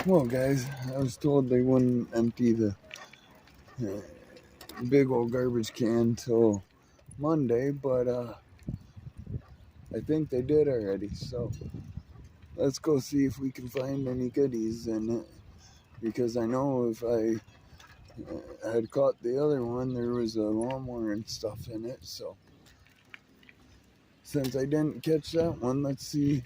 Well, guys, I was told they wouldn't empty the big old garbage can till Monday, but I think they did already. So let's go see if we can find any goodies in it. Because I know if I had caught the other one, there was a lawnmower and stuff in it. So since I didn't catch that one, let's see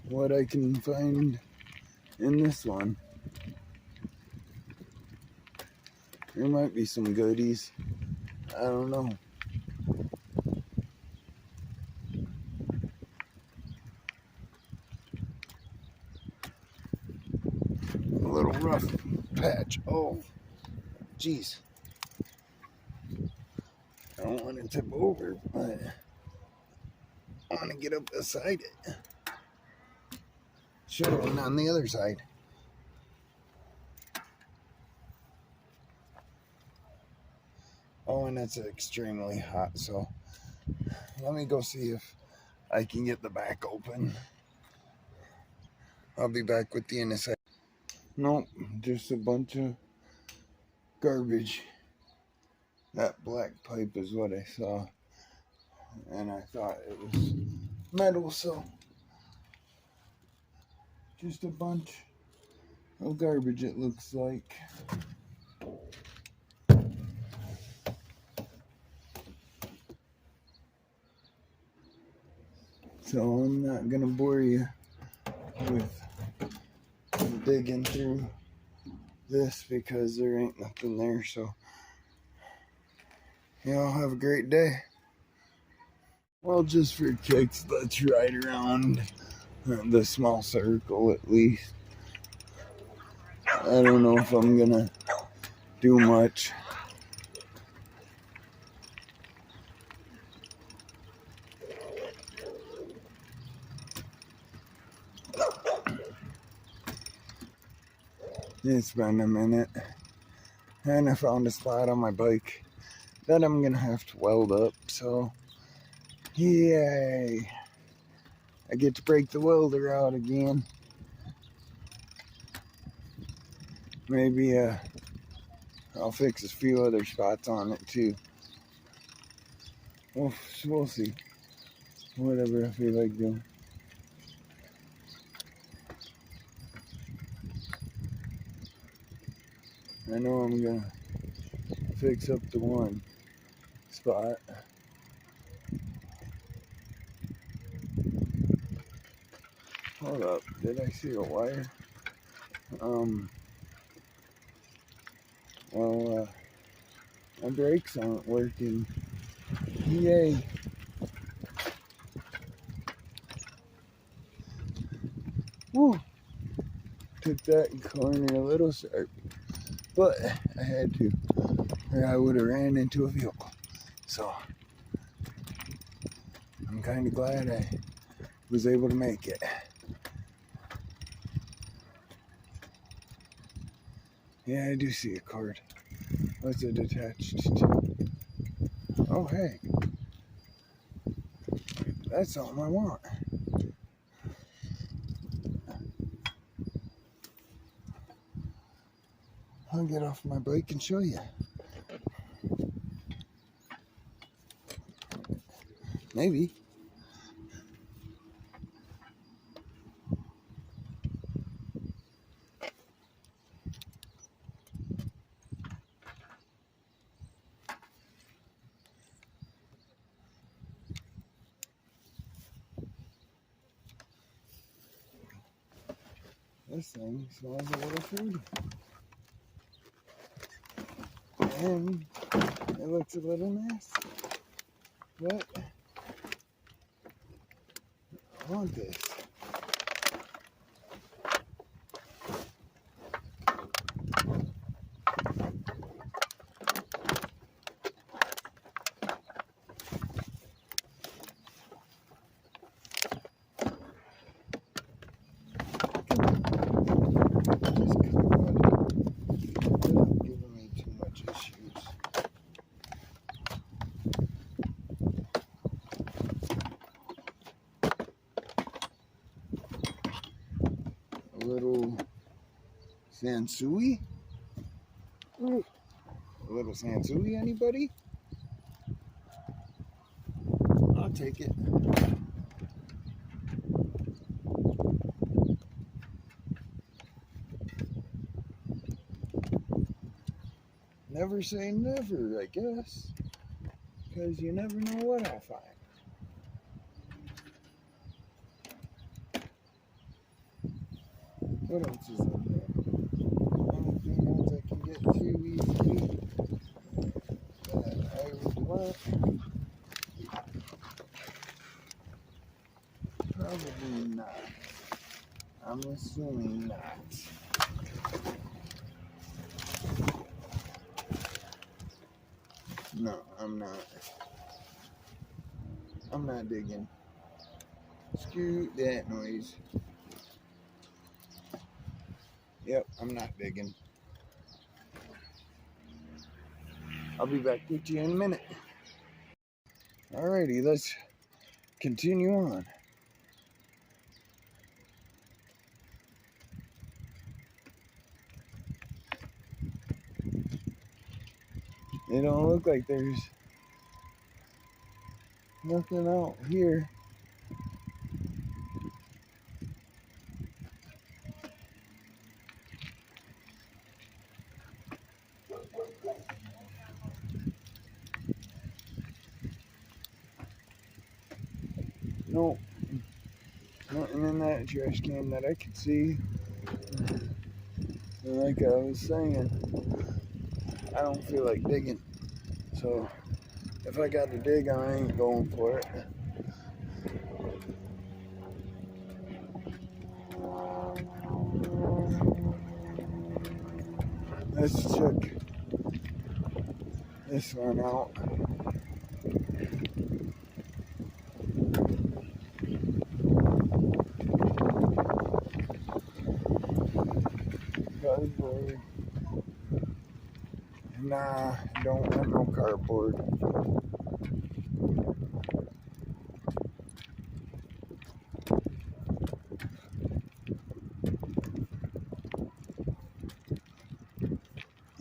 what I can find in this one. There might be some goodies. I don't know. A little rough patch. Oh, jeez. I don't want to tip over, but I want to get up beside it. Should have been on the other side. Oh, and it's extremely hot, so let me go see if I can get the back open. I'll be back with you in a sec. Nope, just a bunch of garbage. That black pipe is what I saw, and I thought it was metal, so just a bunch of garbage, it looks like. So I'm not gonna bore you with digging through this because there ain't nothing there. So y'all have a great day. Well, just for kicks, let's ride around the small circle at least. I don't know if I'm gonna do much. It's been a minute, and I found a spot on my bike that I'm gonna have to weld up, so yay! I get to break the welder out again. Maybe I'll fix a few other spots on it too. We'll see. Whatever I feel like doing. I know I'm gonna fix up the one spot. Hold up, did I see a wire? Well, my brakes aren't working. Yay. Woo. Took that corner a little sharp, but I had to, or I would have ran into a vehicle. So I'm kind of glad I was able to make it. Yeah, I do see a cord. What's it attached to? Oh, hey. That's something I want. I'll get off my bike and show you. Maybe. This thing smells a little fruity. And it looks a little nasty. But I want this. Giving me too much issues. A little Sansui? Ooh, a little Sansui, anybody? I'll take it. Never say never, I guess. Because you never know what I'll find. What else is in there? Anything else I can get to easily that I would want? Probably not. I'm assuming not. No, I'm not. I'm not digging. Screw that noise. Yep, I'm not digging. I'll be back with you in a minute. Alrighty, let's continue on. It don't look like there's nothing out here. Nope. Nothing in that trash can that I can see. And like I was saying, I don't feel like digging. So if I got to dig, I ain't going for it. Let's check this one out. Cardboard. Nah, don't want no cardboard.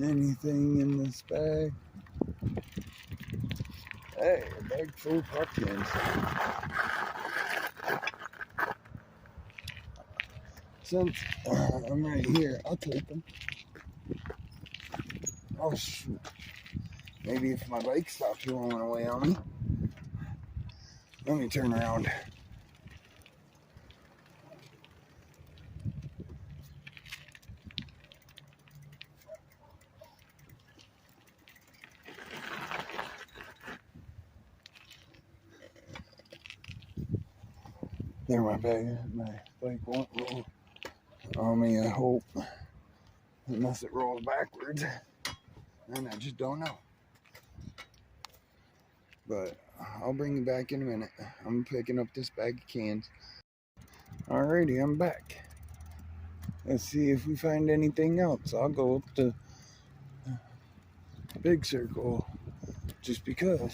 Anything in this bag? Hey, a bag full of pumpkins. Since I'm right here, I'll take them. Oh shoot. Maybe if my bike stops rolling away on me. Let me turn around. There, my bike won't roll on me, I hope. Unless it rolls backwards. And I just don't know. But I'll bring you back in a minute. I'm picking up this bag of cans. Alrighty, I'm back. Let's see if we find anything else. I'll go up the big circle just because.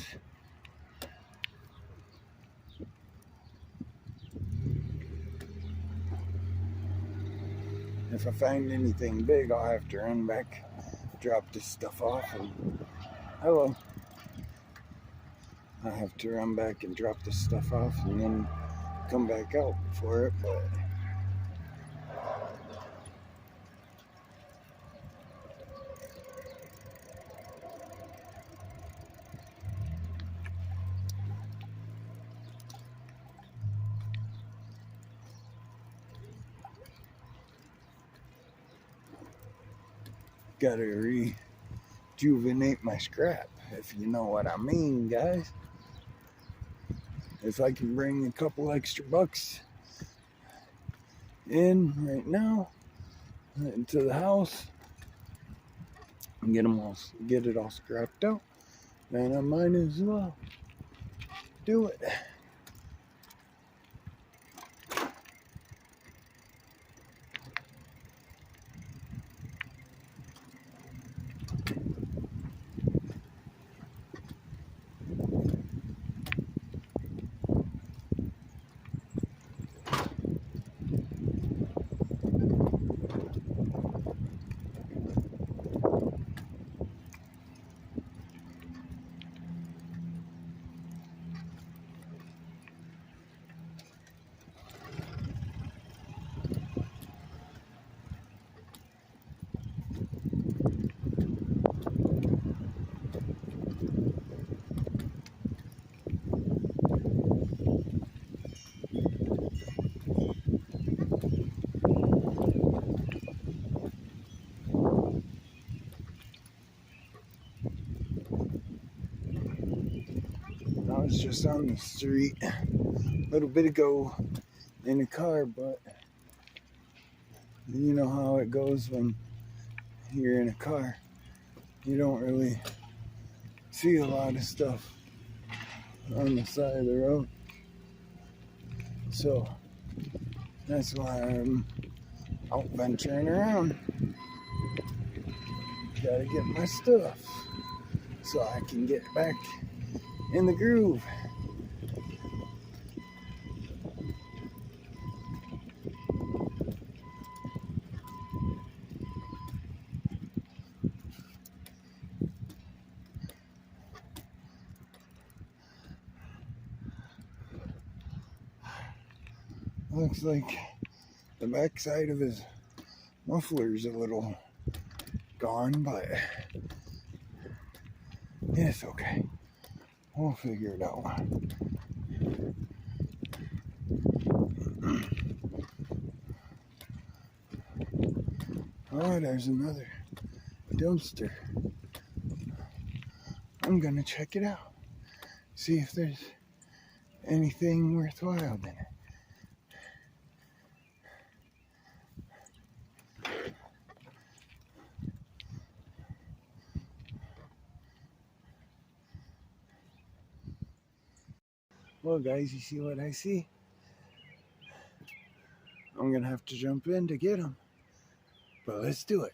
If I find anything big, I'll have to run back, drop this stuff off, and hello. I have to run back and drop this stuff off and then come back out for it, but gotta rejuvenate my scrap, if you know what I mean, guys. If I can bring a couple extra bucks in right now into the house and get it all scrapped out, then I might as well do it. just on the street a little bit ago in a car, but you know how it goes when you're in a car. You don't really see a lot of stuff on the side of the road. So that's why I'm out venturing around. Gotta get my stuff so I can get back in the groove. Looks like the backside of his muffler's a little gone, but it's okay. We'll figure it out. Oh, there's another dumpster. I'm gonna check it out. See if there's anything worthwhile in it. Well, guys, you see what I see? I'm gonna have to jump in to get them, but let's do it.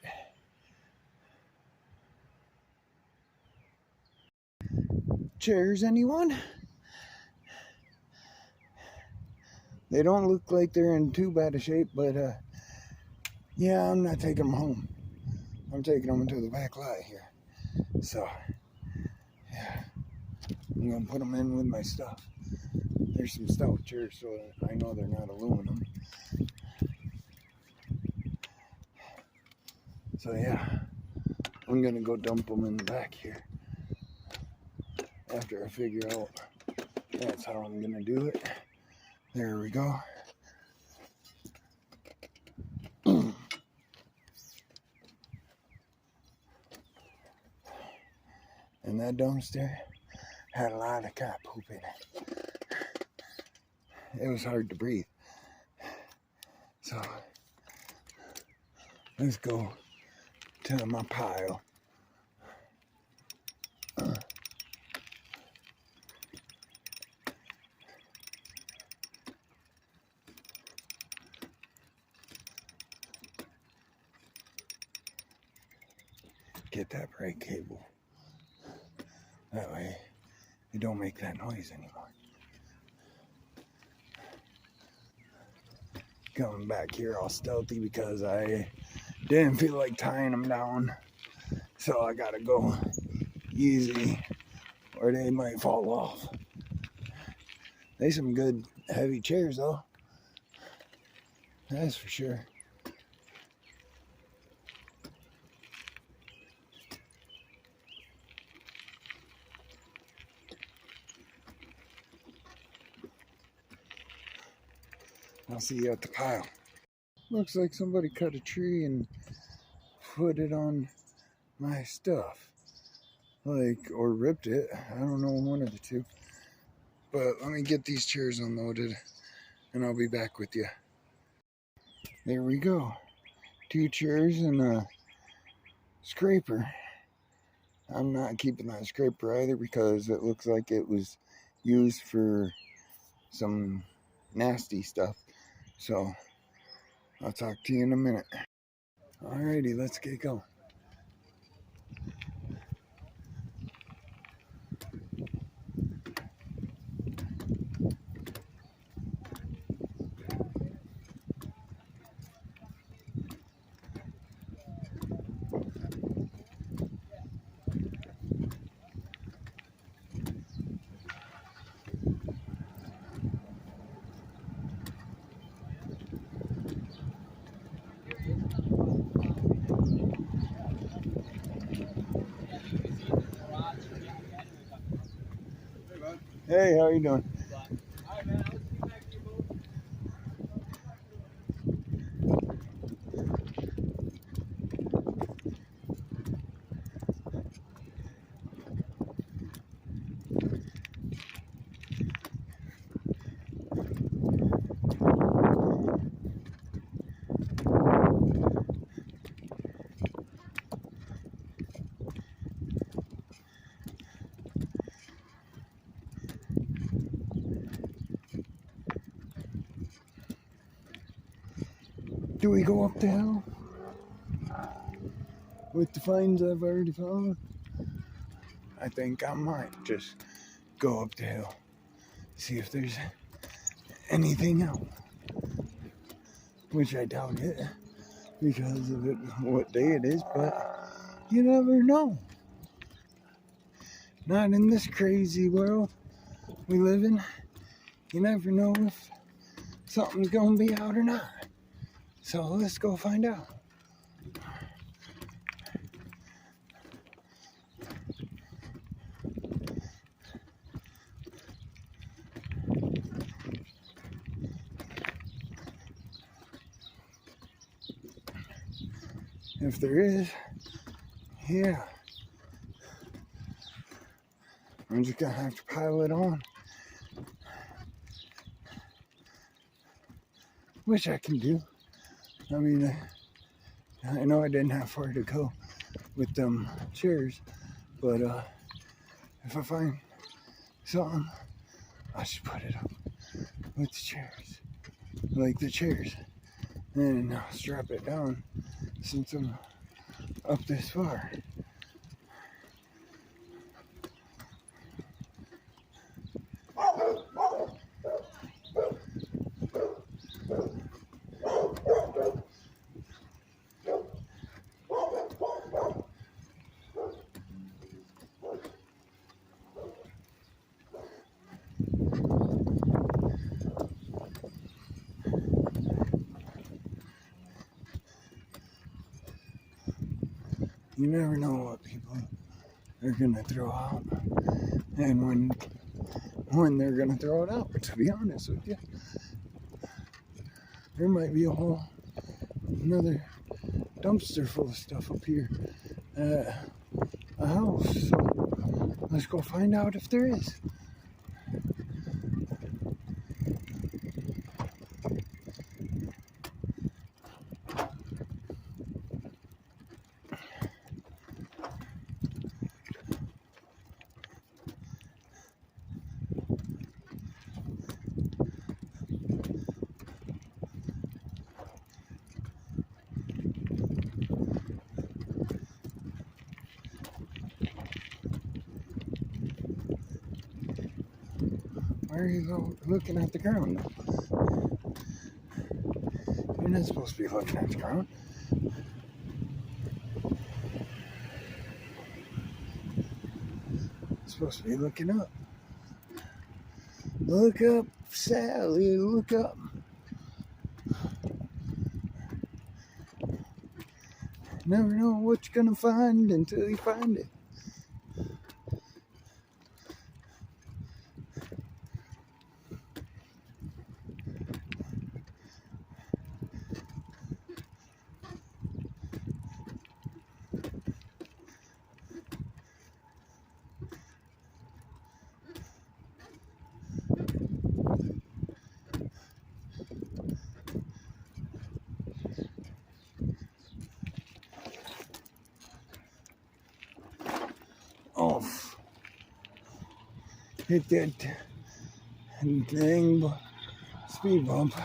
Chairs, anyone? They don't look like they're in too bad a shape, but yeah, I'm not taking them home. I'm taking them into the back lot here. So, yeah, I'm gonna put them in with my stuff. There's some stout chairs, so I know they're not aluminum. So yeah, I'm gonna go dump them in the back here after I figure out that's how I'm gonna do it. There we go. And that dumpster had a lot of cat poop in it. It was hard to breathe. So let's go to my pile. Get that bright cable. That way you don't make that noise anymore. Coming back here all stealthy because I didn't feel like tying them down. So I gotta go easy or they might fall off. They some good heavy chairs though. That's for sure. I'll see you at the pile. Looks like somebody cut a tree and put it on my stuff. Or ripped it. I don't know, one of the two. But let me get these chairs unloaded and I'll be back with you. There we go. 2 chairs and a scraper. I'm not keeping that scraper either because it looks like it was used for some nasty stuff. So I'll talk to you in a minute. Alrighty, let's get going. Hey, how are you doing? Hi, man. I'll see you back to your boat. Should we go up the hill with the finds I've already found? I think I might just go up the hill, see if there's anything else, which I doubt it because of what day it is, but you never know. Not in this crazy world we live in. You never know if something's gonna be out or not. So let's go find out. If there is, yeah, I'm just gonna have to pile it on, which I can do. I mean, I know I didn't have far to go with them chairs, but if I find something, I should put it up with the chairs, like the chairs, and I'll strap it down since I'm up this far. You never know what people are gonna throw out and when they're gonna throw it out, to be honest with you. There might be another dumpster full of stuff up here at a house, so let's go find out if there is. Why are you looking at the ground? You're not supposed to be looking at the ground. You're supposed to be looking up. Look up, Sally, look up. Never know what you're gonna find until you find it. Off. Hit that dang speed bump.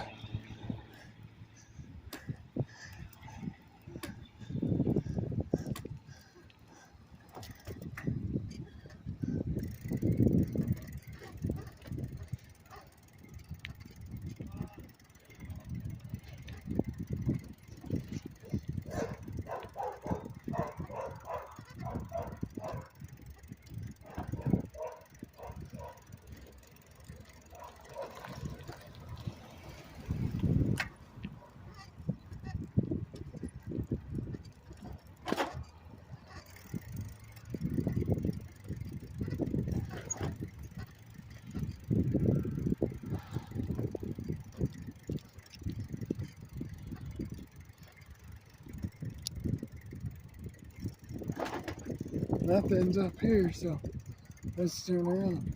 Nothing's up here, so let's turn around.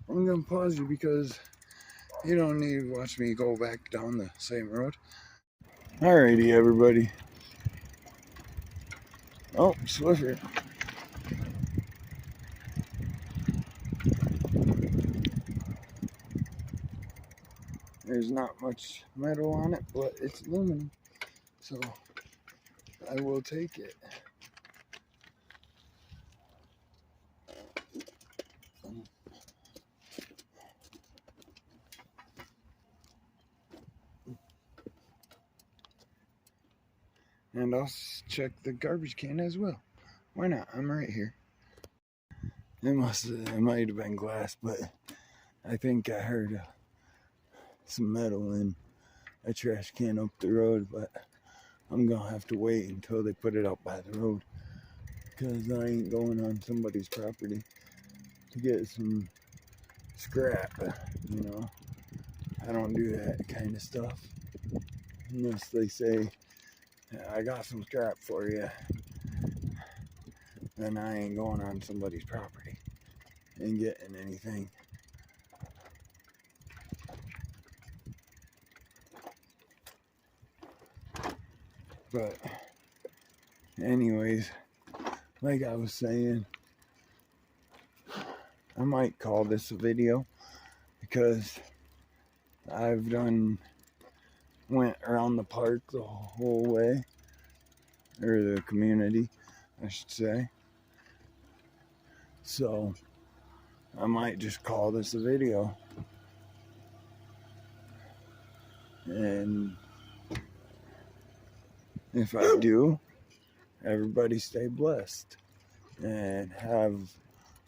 I'm gonna pause you because you don't need to watch me go back down the same road. Alrighty, everybody. Oh, Swiffer. There's not much metal on it, but it's aluminum, so I will take it. And I'll check the garbage can as well. Why not? I'm right here. It might have been glass, but I think I heard some metal in a trash can up the road, but I'm gonna have to wait until they put it out by the road, because I ain't going on somebody's property to get some scrap, you know. I don't do that kind of stuff unless they say, I got some scrap for you. Then I ain't going on somebody's property and getting anything. But anyways, like I was saying, I might call this a video because I've went around the park the whole way, or the community, I should say. So I might just call this a video. And if I do, everybody stay blessed and have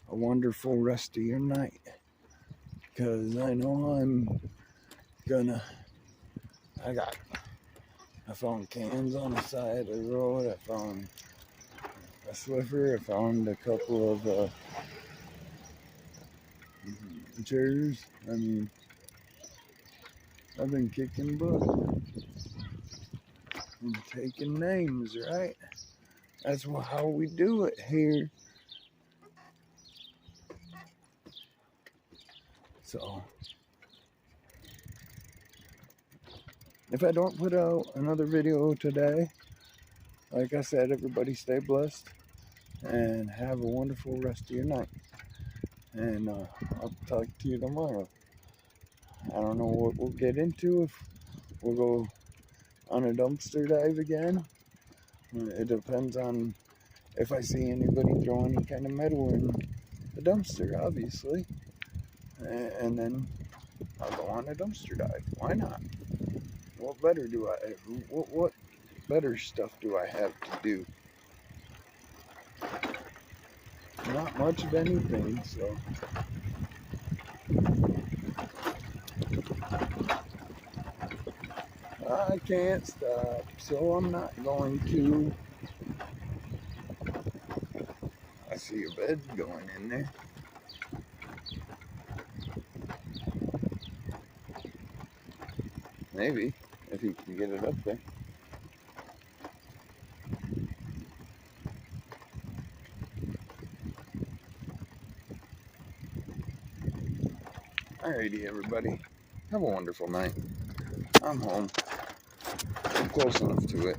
a wonderful rest of your night. Because I know I found cans on the side of the road. I found a Swiffer. I found a couple of chairs. I mean, I've been kicking butt and taking names, right? That's how we do it here. So, if I don't put out another video today, like I said, everybody stay blessed and have a wonderful rest of your night. And I'll talk to you tomorrow. I don't know what we'll get into, if we'll go on a dumpster dive again. It depends on if I see anybody throw any kind of metal in the dumpster, obviously. And then I'll go on a dumpster dive. Why not? What better stuff do I have to do? Not much of anything, so. I can't stop, so I'm not going to. I see a bed going in there. Maybe, if you can get it up there. Alrighty, everybody. Have a wonderful night. I'm home. I'm close enough to it.